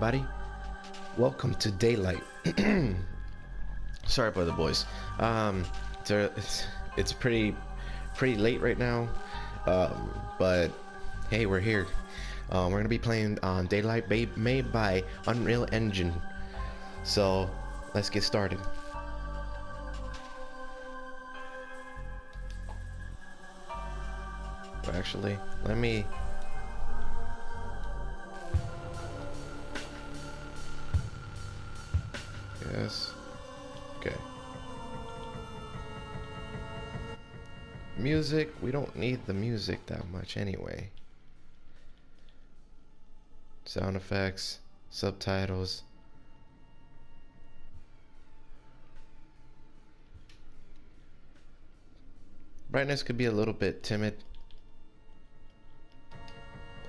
everybody. Welcome to Daylight. Sorry about the boys. It's pretty late right now, but hey, we're here. We're gonna be playing on Daylight, made by Unreal Engine. So let's get started. Well, actually, let me. Yes. Okay. Music, we don't need the music that much anyway. Sound effects, subtitles. Brightness could be a little bit timid.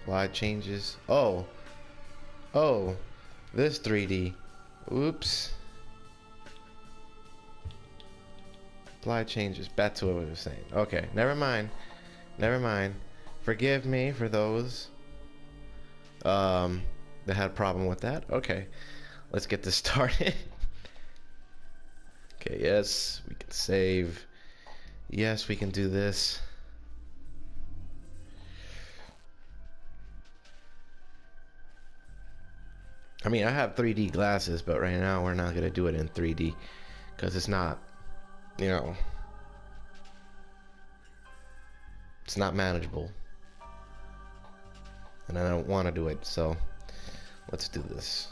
Light changes. Oh, this 3D. Oops. Apply changes. Back to what we were saying. Okay, never mind. Forgive me for those that had a problem with that. Okay, let's get this started. Okay, yes, we can save. Yes, we can do this. I mean, I have 3D glasses, but right now we're not gonna do it in 3D because it's not, you know, it's not manageable, and I don't want to do it. So let's do this.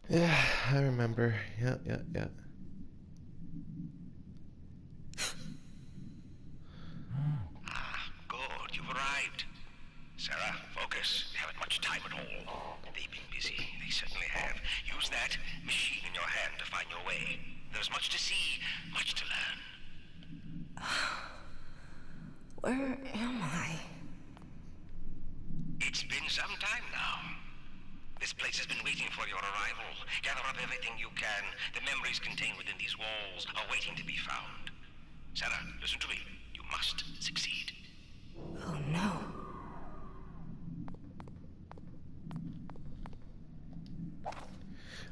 Yeah, I remember. Yeah. Good, you've arrived. Sarah, focus. You haven't much time at all. They've been busy. They certainly have. Use that machine in your hand to find your way. There's much to see, much to learn. Where am I? It's been some time now. This place has been waiting for your arrival. Gather up everything you can. The memories contained within these walls are waiting to be found. Sarah, listen to me. You must succeed. Oh no.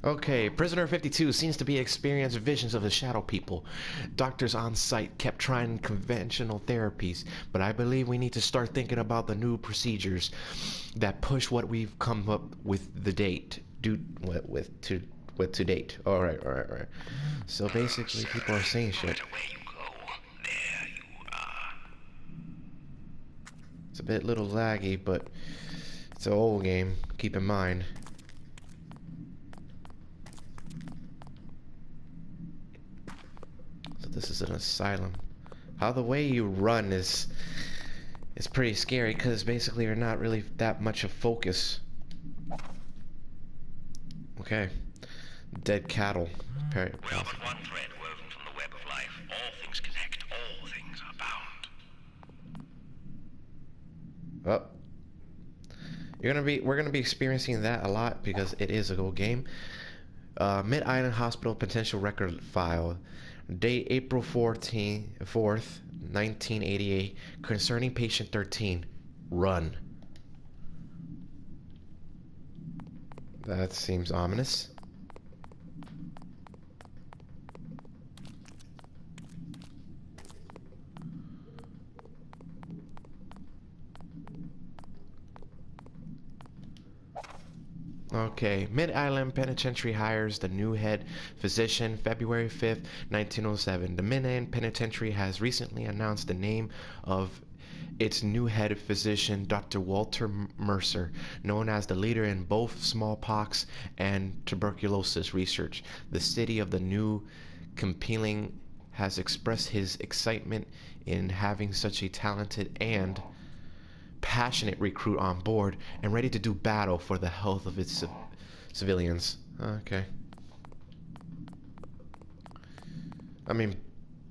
Okay, prisoner 52 seems to be experiencing visions of the shadow people. Doctors on site kept trying conventional therapies, but I believe we need to start thinking about the new procedures that push what we've come up with the date. With to date. All right. So basically, people are saying shit. No matter where you go, there you are. It's a bit little laggy, but it's an old game. Keep in mind. This is an asylum. How the way you run is pretty scary because basically you're not really that much of focus. Okay. Dead cattle. We are but one thread woven from the web of life. All things connect. All things are bound. Oh. We're gonna be experiencing that a lot because it is a good game. Mid-Island Hospital potential record file. Date April 4th, 1988. Concerning patient 13. Run. That seems ominous. Okay, Mid-Island Penitentiary hires the new head physician February 5th, 1907. The Mid-Island Penitentiary has recently announced the name of its new head physician, Dr. Walter Mercer, known as the leader in both smallpox and tuberculosis research. The city of the new compelling has expressed his excitement in having such a talented and passionate recruit on board and ready to do battle for the health of its civilians. Okay. I mean,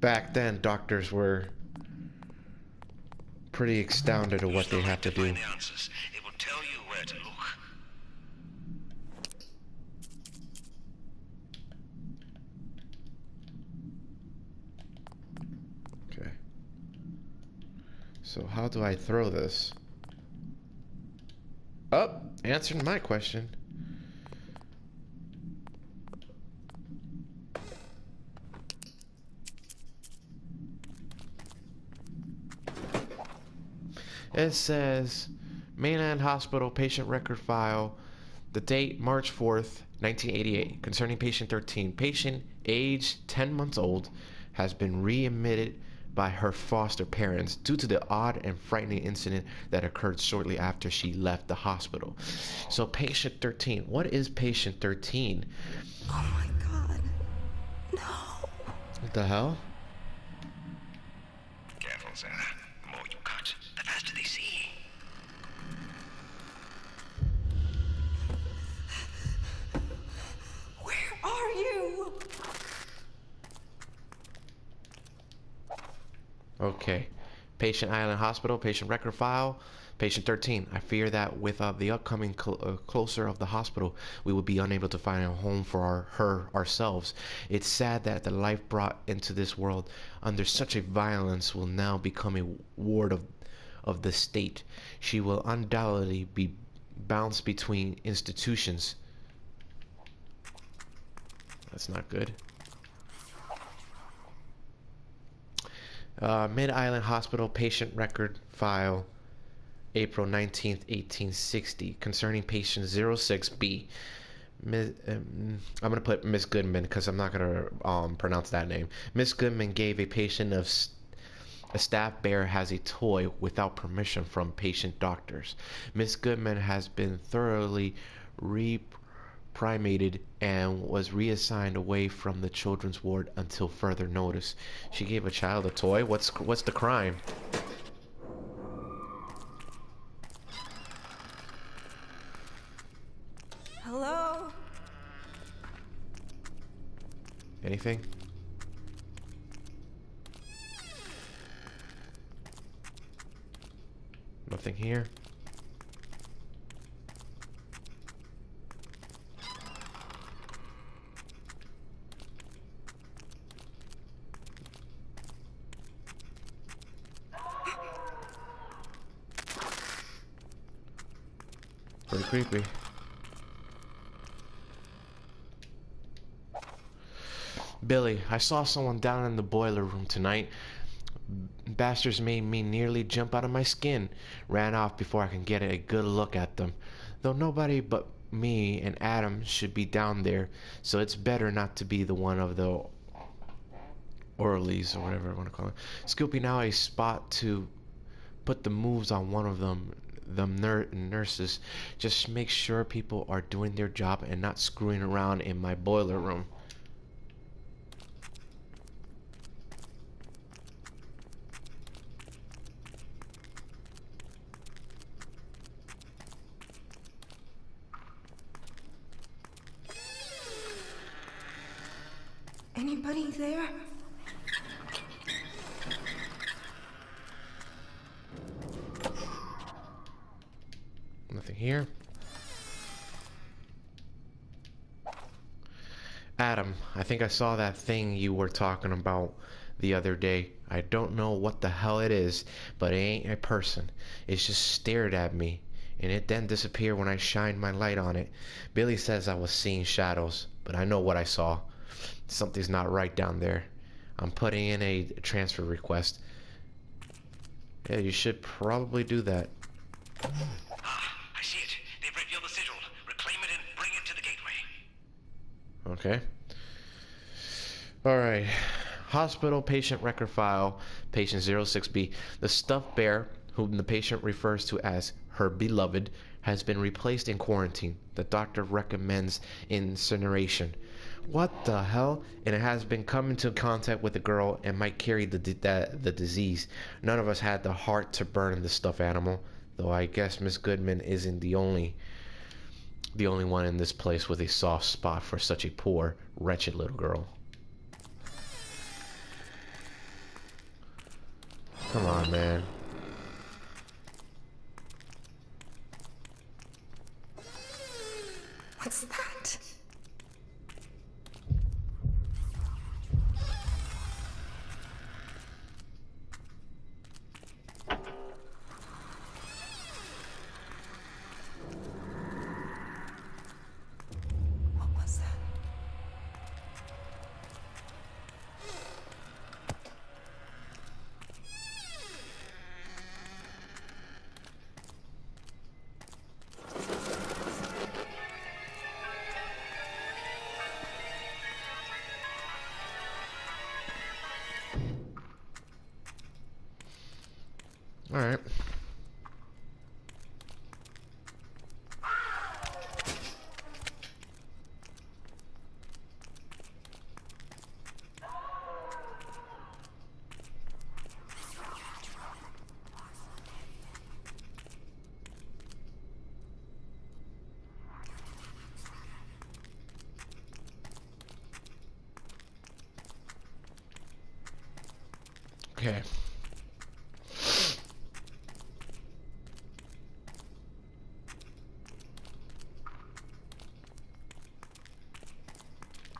back then doctors were pretty astounded at what they have to do. Find the answers. It will tell you where to look. Okay. So how do I throw this? Oh, answered my question. It says Mainland Hospital patient record file. The date March 4th, 1988. Concerning patient 13. Patient age 10 months old has been readmitted by her foster parents due to the odd and frightening incident that occurred shortly after she left the hospital. So patient 13. What is patient 13? Oh my god. No. What the hell? Careful, Sarah. The more you cut, the faster they see. Where are you? Okay. Patient Island Hospital, patient record file, patient 13. I fear that with the upcoming closer of the hospital, we will be unable to find a home for her ourselves. It's sad that the life brought into this world under such a violence will now become a ward of the state. She will undoubtedly be bounced between institutions. That's not good. Mid-Island Hospital patient record file, April 19th, 1860, concerning patient 06B. I'm going to put Miss Goodman because I'm not going to pronounce that name. Miss Goodman gave a patient of a staff bear has a toy without permission from patient doctors. Miss Goodman has been thoroughly primated and was reassigned away from the children's ward until further notice. She gave a child a toy? What's the crime? Hello? Anything? Nothing here. Pretty creepy. Billy, I saw someone down in the boiler room tonight. Bastards made me nearly jump out of my skin. Ran off before I can get a good look at them. Though nobody but me and Adam should be down there, so it's better not to be the one of the orderlies or whatever I want to call it. Scooping out a spot to put the moves on one of them nurses. Just make sure people are doing their job and not screwing around in my boiler room. Anybody there? Nothing here. Adam, I think I saw that thing you were talking about the other day. I don't know what the hell it is, but it ain't a person. It just stared at me, and it then disappeared when I shined my light on it. Billy says I was seeing shadows, but I know what I saw. Something's not right down there. I'm putting in a transfer request. Yeah, you should probably do that. I see it. They've revealed the sigil. Reclaim it and bring it to the gateway. Okay. Alright. Hospital patient record file, patient 06B. The stuffed bear, whom the patient refers to as her beloved, has been replaced in quarantine. The doctor recommends incineration. What the hell? And it has been come into contact with the girl and might carry the disease. None of us had the heart to burn the stuffed animal, though I guess Miss Goodman isn't the only one in this place with a soft spot for such a poor, wretched little girl. Come on, man. What's that? Okay.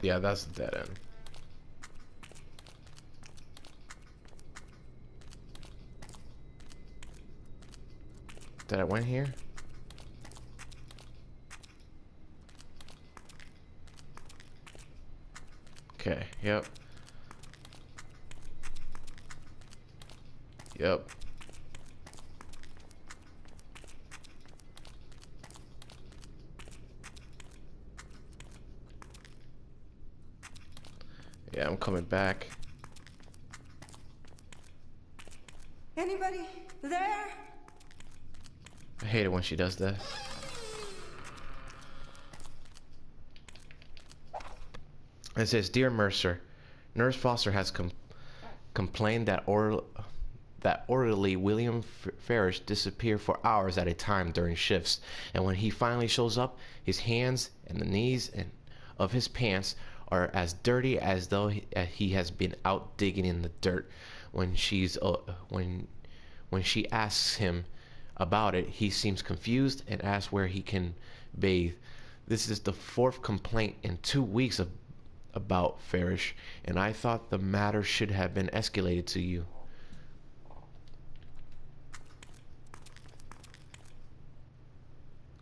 Yeah, that's the dead end. Did I went here? Okay, yep. Yep. Yeah, I'm coming back. Anybody there? I hate it when she does that. It says, Dear Mercer, Nurse Foster has complained that orderly William Farish disappeared for hours at a time during shifts, and when he finally shows up, his hands and the knees of his pants are as dirty as though he has been out digging in the dirt. When she asks him about it, he seems confused and asks where he can bathe. This is the 4th complaint in 2 weeks about Farish, and I thought the matter should have been escalated to you.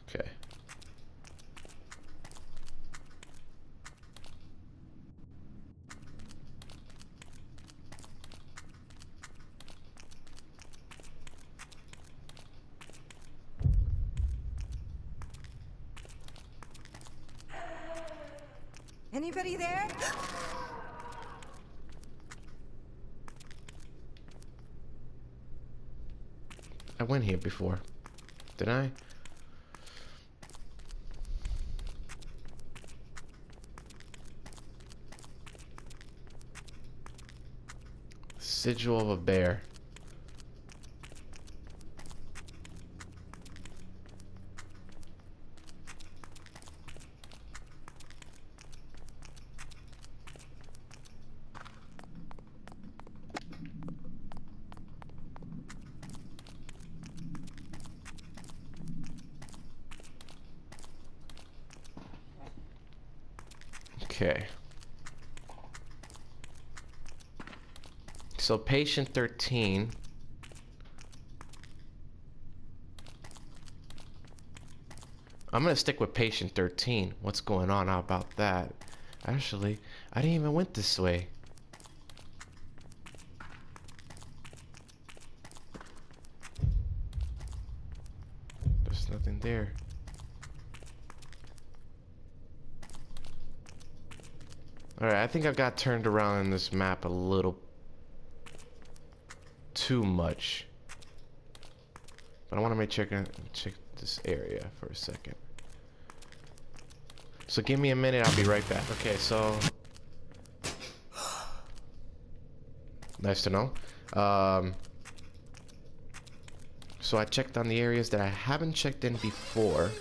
Okay. Anybody there? I went here before. Did I? Sigil of a bear. Okay. So patient 13. I'm gonna stick with patient 13. What's going on about that? Actually, I didn't even went this way. There's nothing there. Alright, I think I got turned around in this map a little too much. But I want to check this area for a second. So give me a minute, I'll be right back. Okay, so nice to know. So I checked on the areas that I haven't checked in before.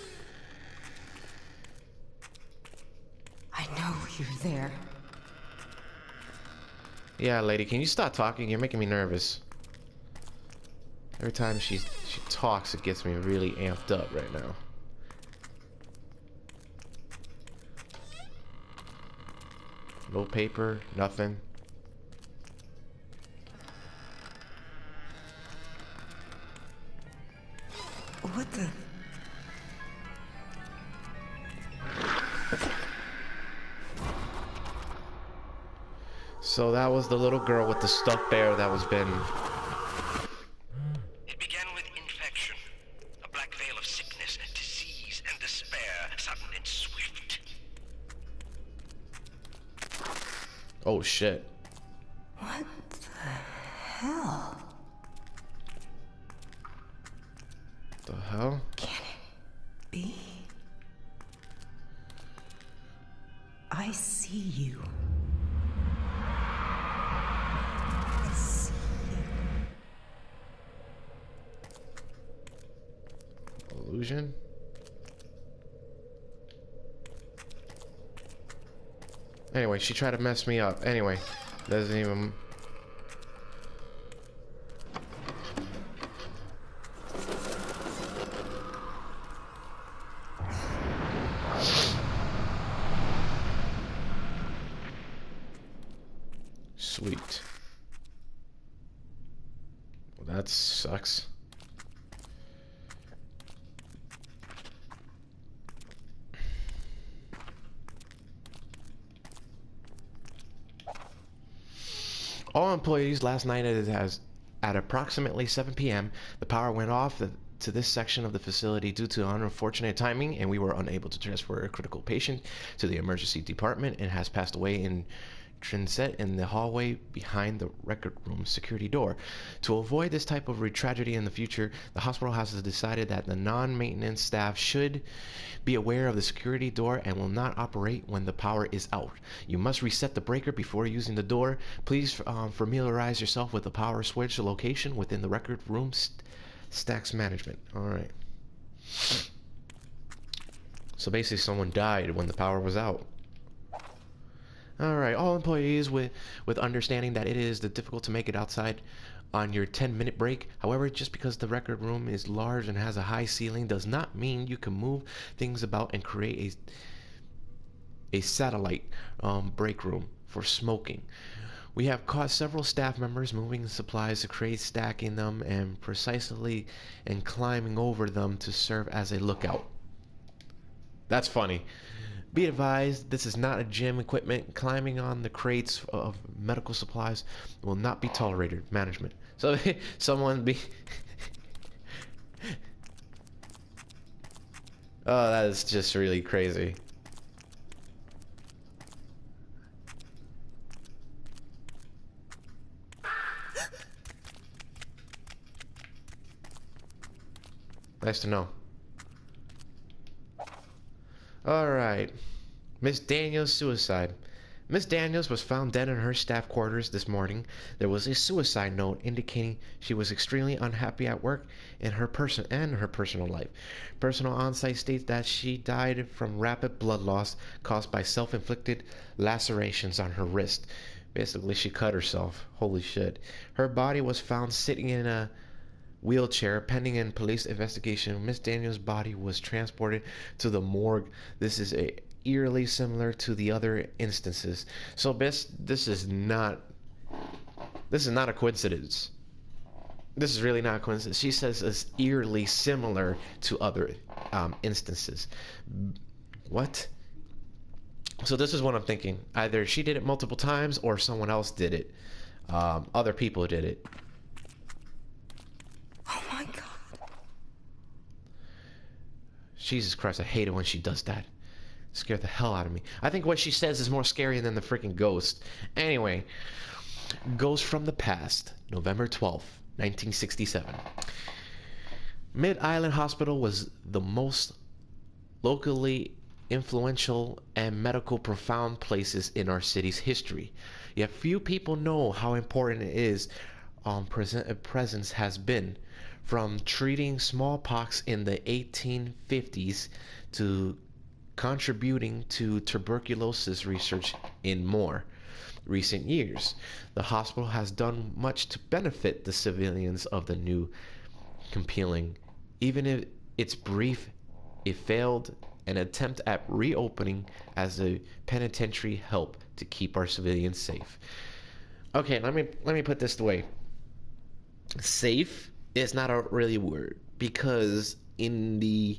I know you're there. Yeah, lady, can you stop talking? You're making me nervous. Every time she talks, it gets me really amped up right now. No paper, nothing. What the? So that was the little girl with the stuffed bear that was been... It began with infection, a black veil of sickness, disease, and despair, sudden and swift. Oh shit. What the hell? The hell? Can it be? I see you. I see you. Illusion? Anyway, she tried to mess me up. Anyway, doesn't even... Sweet. Well, that sucks. All employees last night at approximately 7 p.m. the power went off to this section of the facility due to unfortunate timing, and we were unable to transfer a critical patient to the emergency department and has passed away in transit in the hallway behind the record room security door. To avoid this type of tragedy in the future, the hospital has decided that the non-maintenance staff should be aware of the security door and will not operate when the power is out. You must reset the breaker before using the door. Please familiarize yourself with the power switch location within the record room stacks management. All right. So basically someone died when the power was out. Alright, all employees with understanding that it is difficult to make it outside on your 10-minute break. However, just because the record room is large and has a high ceiling does not mean you can move things about and create a satellite break room for smoking. We have caught several staff members moving supplies to create stacking them and precisely and climbing over them to serve as a lookout. That's funny. Be advised, this is not a gym equipment. Climbing on the crates of medical supplies will not be tolerated. Management. So someone be Oh, that is just really crazy. Nice to know. Alright. Miss Daniels' suicide. Miss Daniels was found dead in her staff quarters this morning. There was a suicide note indicating she was extremely unhappy at work and her personal life. Personal on-site states that she died from rapid blood loss caused by self-inflicted lacerations on her wrist. Basically, she cut herself. Holy shit. Her body was found sitting in a wheelchair pending in police investigation. Miss Daniels' body was transported to the morgue. This is eerily similar to the other instances. So this is not a coincidence. This is really not a coincidence. She says it's eerily similar to other instances. What? So this is what I'm thinking. Either she did it multiple times or someone else did it. Other people did it. Oh my God. Jesus Christ, I hate it when she does that. Scared the hell out of me. I think what she says is more scary than the freaking ghost. Anyway, Ghost from the Past, November 12th, 1967. Mid-Island Hospital was the most locally influential and medical profound places in our city's history. Yet few people know how important it is presence has been, from treating smallpox in the 1850s to contributing to tuberculosis research in more recent years. The hospital has done much to benefit the civilians of the new compelling, even if it's brief. It failed an attempt at reopening as a penitentiary help to keep our civilians safe. Okay, let me put this away. Safe is not a really word, because in the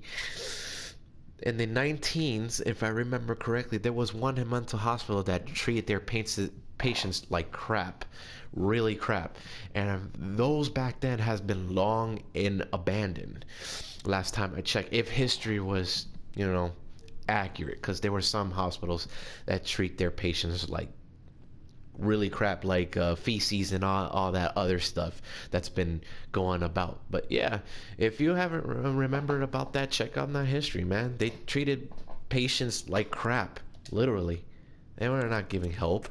19s, if I remember correctly, there was one mental hospital that treated their patients like crap, really crap, and those back then has been long in abandoned. Last time I checked, if history was, accurate, because there were some hospitals that treat their patients like really crap, like feces and all that other stuff that's been going about. But yeah, if you haven't remembered about that, check out that history, man. They treated patients like crap, literally. They were not giving help.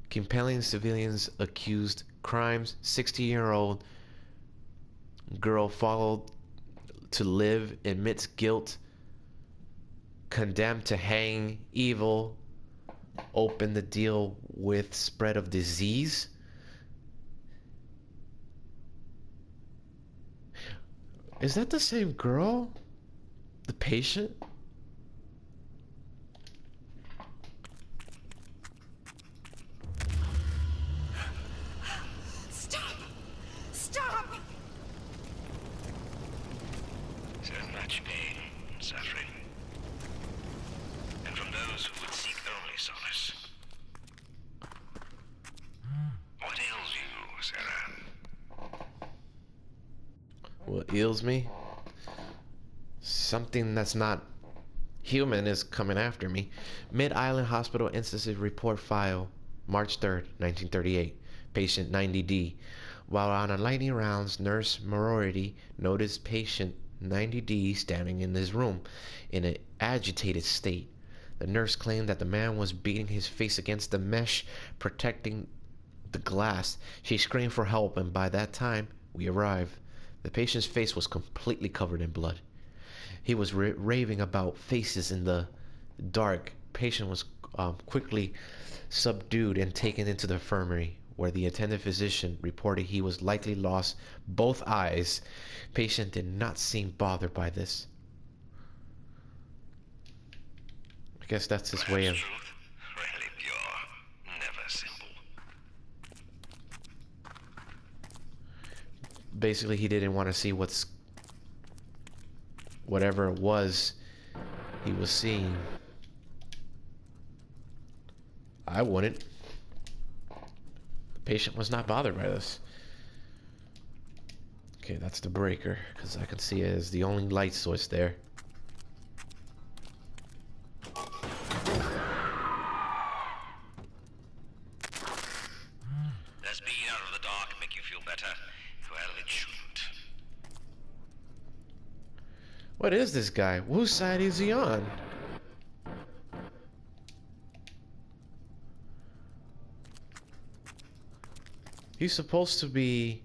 Compelling civilians accused crimes. 60-year-old girl followed to live, admits guilt, condemned to hang, evil, open the deal with spread of disease. Is that the same girl? The patient? Stop! Stop! So much pain and suffering. And from those who would seek only solace. What ails you, Sarah? What ails me? Something that's not human is coming after me. Mid-Island Hospital Instances Report File, March 3rd, 1938. Patient 90D. While on a lightning rounds, Nurse Moriarty noticed patient 90D standing in his room in an agitated state. The nurse claimed that the man was beating his face against the mesh protecting the glass. She screamed for help, and by that time, we arrived. The patient's face was completely covered in blood. He was raving about faces in the dark. Patient was quickly subdued and taken into the infirmary, where the attending physician reported he was likely lost both eyes. Patient did not seem bothered by this. I guess that's his way of... Truth, really pure, never simple. Basically, he didn't want to see whatever it was he was seeing. I wouldn't. The patient was not bothered by this. Okay, that's the breaker, because I can see it as the only light source there. Does being out of the dark make you feel better? Well, it shouldn't. What is this guy? Whose side is he on? He's supposed to be...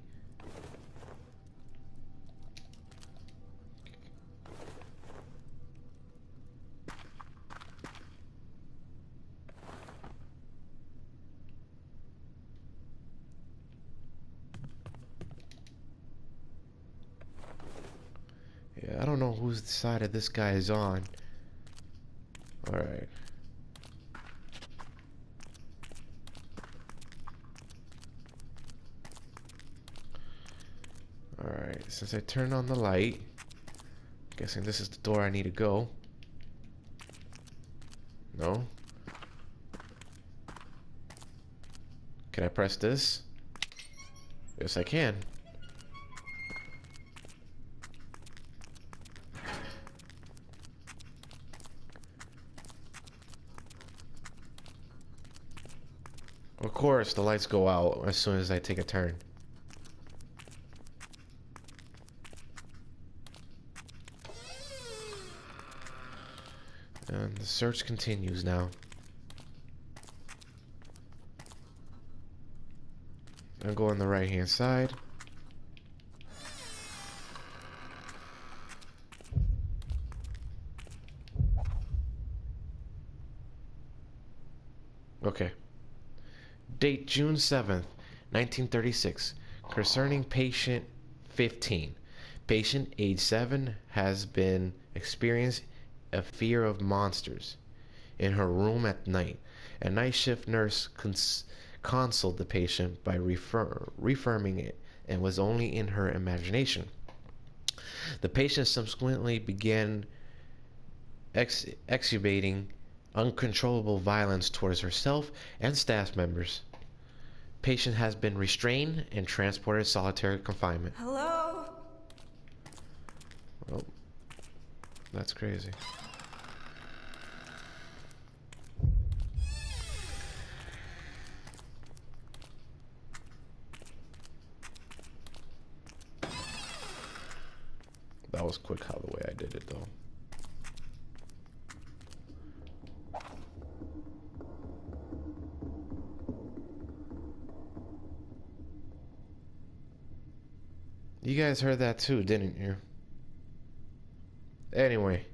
Yeah, I don't know whose side of this guy is on. Alright. Alright, since I turned on the light, guessing this is the door I need to go. No? Can I press this? Yes, I can. Of course, the lights go out as soon as I take a turn. And the search continues now. I'll go on the right hand side. Okay. Date June 7th, 1936. Concerning patient 15. Patient age 7 has been experiencing a fear of monsters in her room at night. A night shift nurse consoled the patient by reaffirming it and was only in her imagination. The patient subsequently began exhibiting uncontrollable violence towards herself and staff members. Patient has been restrained and transported to solitary confinement. Hello? Well, that's crazy. That was quick how the way I did it though. You guys heard that too, didn't you? Anyway.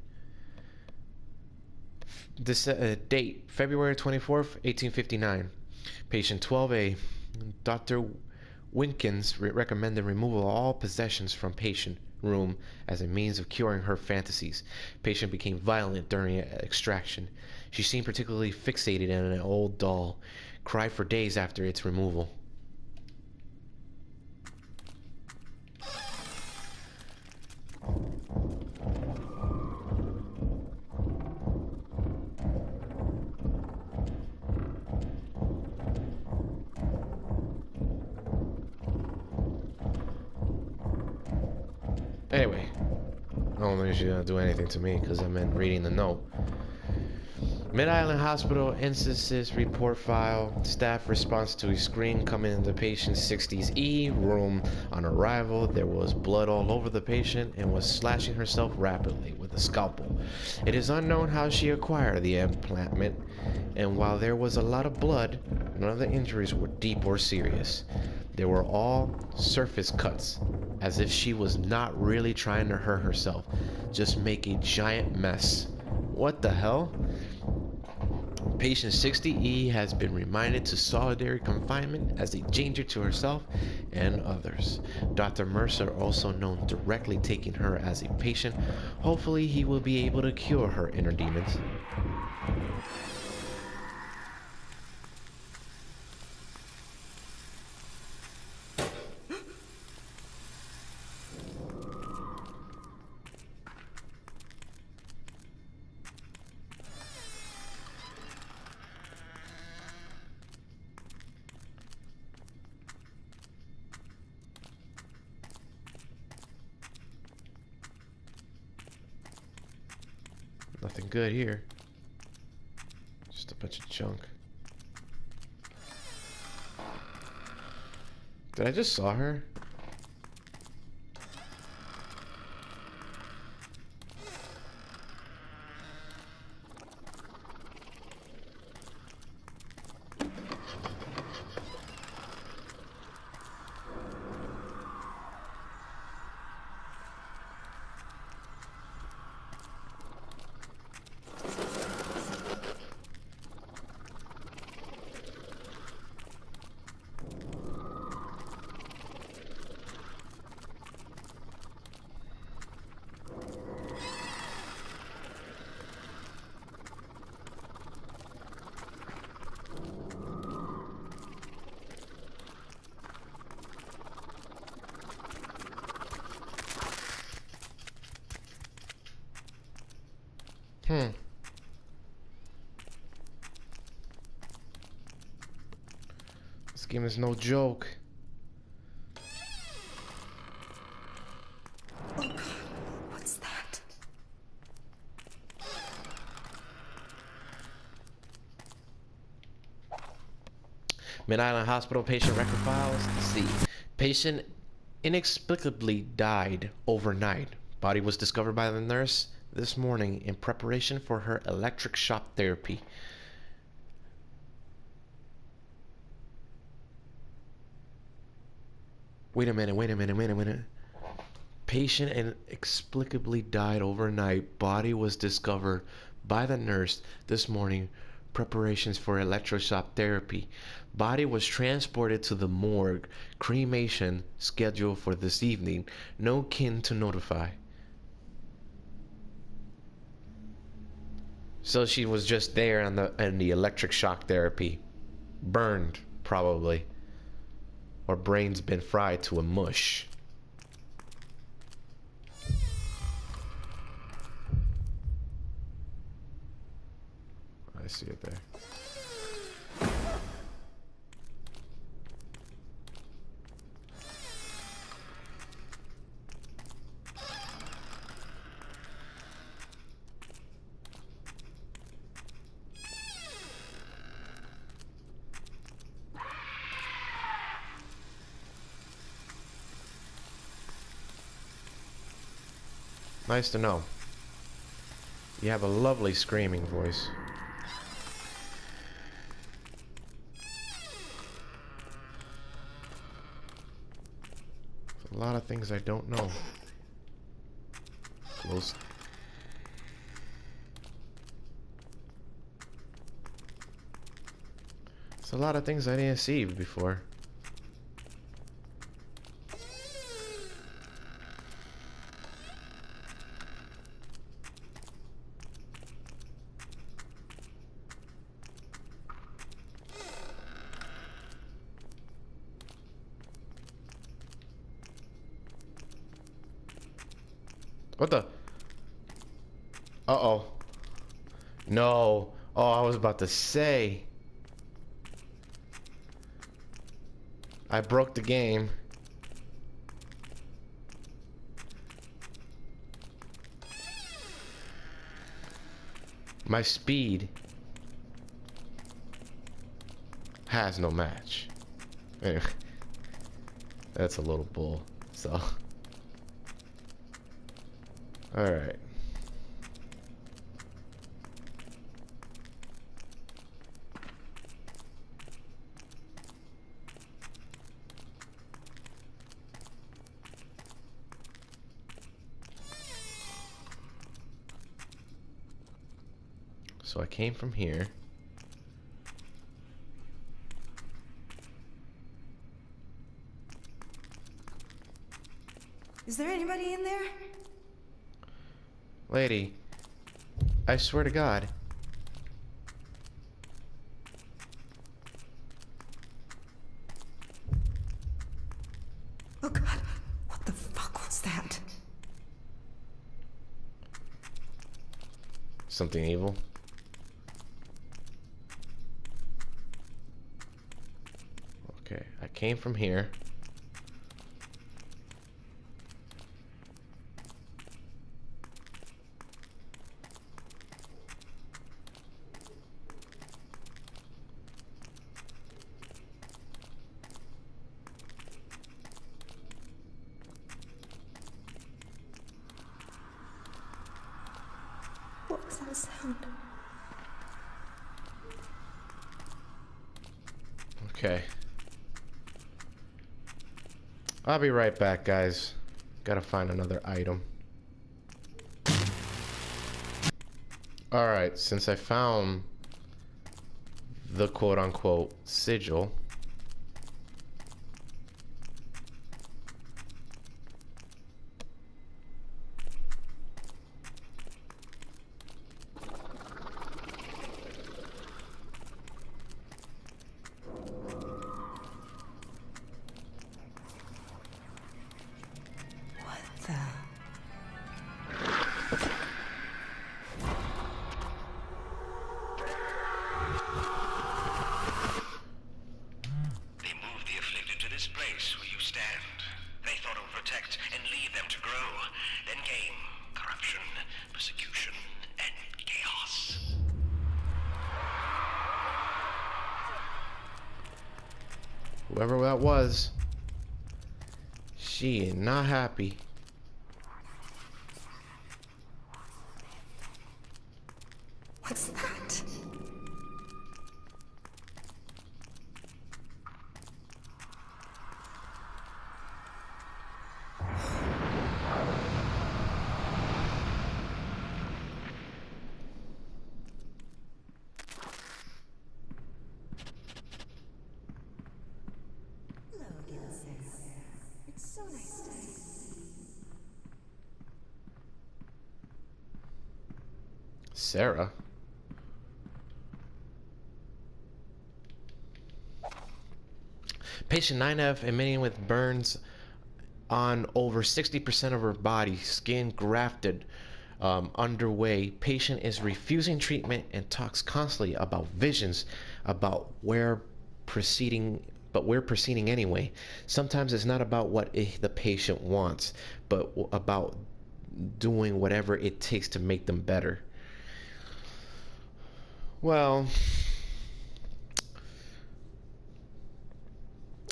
This date, February 24th, 1859. Patient 12A. Dr. Winkins recommended removal of all possessions from patient room as a means of curing her fantasies. Patient became violent during extraction. She seemed particularly fixated on an old doll, cried for days after its removal. Anyway, I don't think she's gonna do anything to me because I'm reading the note. Mid-Island Hospital instances report file. Staff response to a screen coming in the patient's 60s E room. On arrival, there was blood all over the patient and was slashing herself rapidly with a scalpel. It is unknown how she acquired the implant, and while there was a lot of blood, none of the injuries were deep or serious. They were all surface cuts, as if she was not really trying to hurt herself, just make a giant mess. What the hell? Patient 60E has been remanded to solitary confinement as a danger to herself and others. Dr. Mercer also known directly taking her as a patient. Hopefully he will be able to cure her inner demons. Nothing good here. Just a bunch of junk. Did I just saw her? This game is no joke. Oh God, what's that? Mid-Island Hospital patient record files. C. Patient inexplicably died overnight. Body was discovered by the nurse this morning in preparation for her electric shock therapy. Wait a minute. Patient inexplicably died overnight. Body was discovered by the nurse this morning. Preparations for electroshock therapy. Body was transported to the morgue. Cremation scheduled for this evening. No kin to notify. So she was just there in the electric shock therapy. Burned, probably. Or brain's been fried to a mush. I see it there. Nice to know. You have a lovely screaming voice. A lot of things I don't know. Close. It's a lot of things I didn't see before. What the? Uh-oh. No. Oh, I was about to say. I broke the game. My speed has no match. Anyway, that's a little bull. So, all right. So I came from here. Is there anybody in there? Lady, I swear to God. Oh God, what the fuck was that? Something evil. Okay, I came from here. What was that sound? Okay. I'll be right back, guys. Gotta find another item. Alright, since I found the quote-unquote sigil, What the? They moved the afflicted to this place where you stand. They thought it would protect and leave them to grow. Then came corruption, persecution, and chaos. whoever that was, she is not happy. What's that? Hello again, Sarah. It's so nice to see you. Sarah? Patient 9F admitting with burns on over 60% of her body, skin grafted, underway. Patient is refusing treatment and talks constantly about visions, about where proceeding, but we're proceeding anyway. Sometimes it's not about what the patient wants, but about doing whatever it takes to make them better. Well,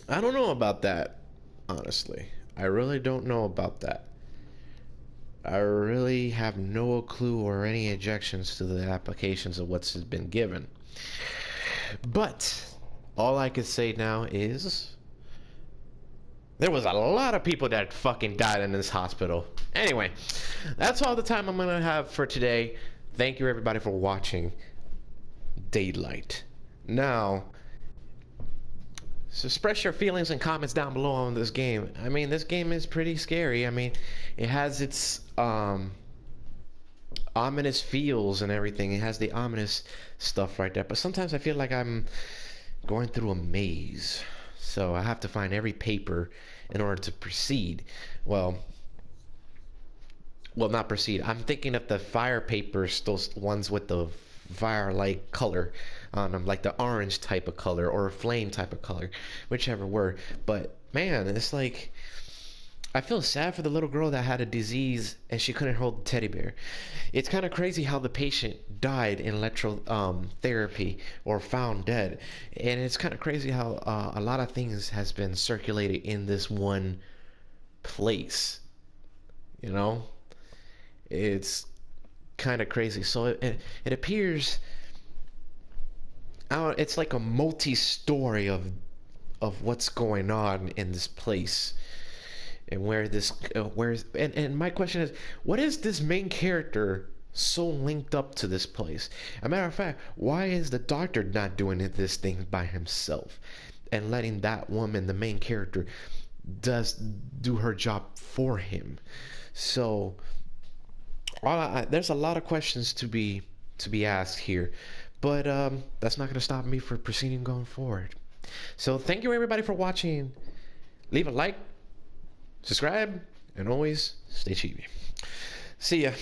I don't know about that, honestly. I really don't know about that. I really have no clue or any objections to the applications of what's been given. But all I can say now is there was a lot of people that fucking died in this hospital. Anyway, that's all the time I'm gonna have for today. Thank you everybody for watching Daylight. Now, so express your feelings and comments down below on this game. I mean, this game is pretty scary. I mean, it has its ominous feels and everything. It has the ominous stuff right there. But sometimes I feel like I'm going through a maze. So I have to find every paper in order to proceed. Well, well, not proceed. I'm thinking of the fire papers, those ones with the fire-like color on them, like the orange type of color or flame type of color, whichever word. But man, it's like I feel sad for the little girl that had a disease and she couldn't hold the teddy bear. It's kind of crazy how the patient died in electro therapy or found dead, and it's kind of crazy how a lot of things has been circulated in this one place. You know, it's kind of crazy. So it appears it's like a multi-story of what's going on in this place and where this where's and my question is, what is this main character so linked up to this place? A matter of fact, why is the doctor not doing this thing by himself and letting that woman, the main character, does do her job for him? So there's a lot of questions to be asked here, but that's not going to stop me from proceeding going forward. So thank you everybody for watching. Leave a like, subscribe, and always stay cheesy. See ya.